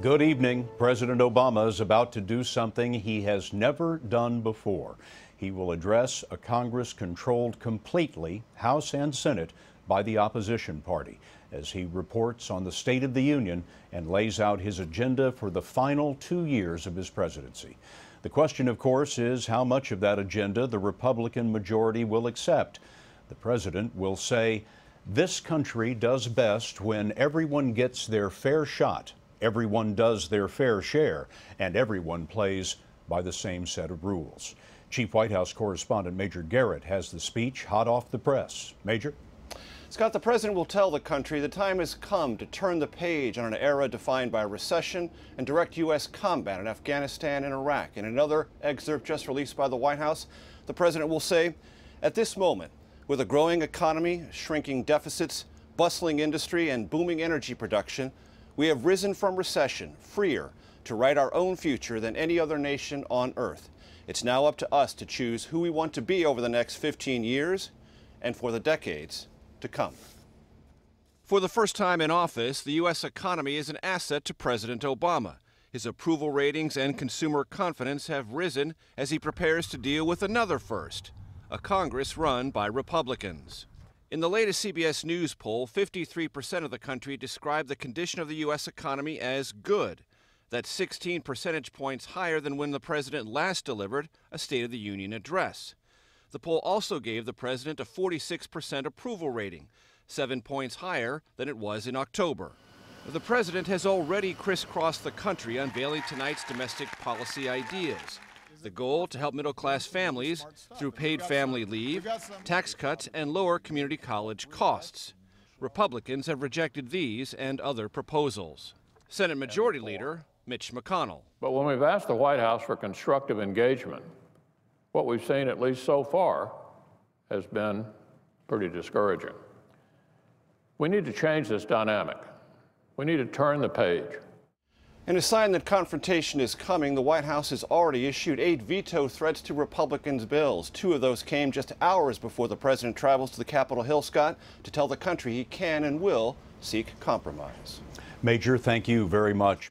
Good evening. President Obama is about to do something he has never done before. He will address a Congress controlled completely, House and Senate, by the opposition party as he reports on the State of the Union and lays out his agenda for the final 2 years of his presidency. The question, of course, is how much of that agenda the Republican majority will accept. The president will say, "This country does best when everyone gets their fair shot, everyone does their fair share, and everyone plays by the same set of rules." Chief White House correspondent Major Garrett has the speech hot off the press. Major? Scott, the president will tell the country the time has come to turn the page on an era defined by recession and direct U.S. combat in Afghanistan and Iraq. In another excerpt just released by the White House, the president will say, "At this moment, with a growing economy, shrinking deficits, bustling industry, and booming energy production, we have risen from recession, freer to write our own future than any other nation on earth. It's now up to us to choose who we want to be over the next 15 years and for the decades to come." For the first time in office, the U.S. economy is an asset to President Obama. His approval ratings and consumer confidence have risen as he prepares to deal with another first, a Congress run by Republicans. In the latest CBS News poll, 53% of the country described the condition of the U.S. economy as good. That's 16 percentage points higher than when the president last delivered a State of the Union address. The poll also gave the president a 46% approval rating, 7 points higher than it was in October. The president has already crisscrossed the country unveiling tonight's domestic policy ideas. The goal to help middle-class families through paid family leave, tax cuts, and lower community college costs. Republicans have rejected these and other proposals. Senate Majority Leader Mitch McConnell. But when we've asked the White House for constructive engagement, what we've seen, at least so far, has been pretty discouraging. We need to change this dynamic. We need to turn the page. In a sign that confrontation is coming, the White House has already issued 8 veto threats to Republicans' bills. 2 of those came just hours before the president travels to the Capitol Hill, Scott, to tell the country he can and will seek compromise. Major, thank you very much.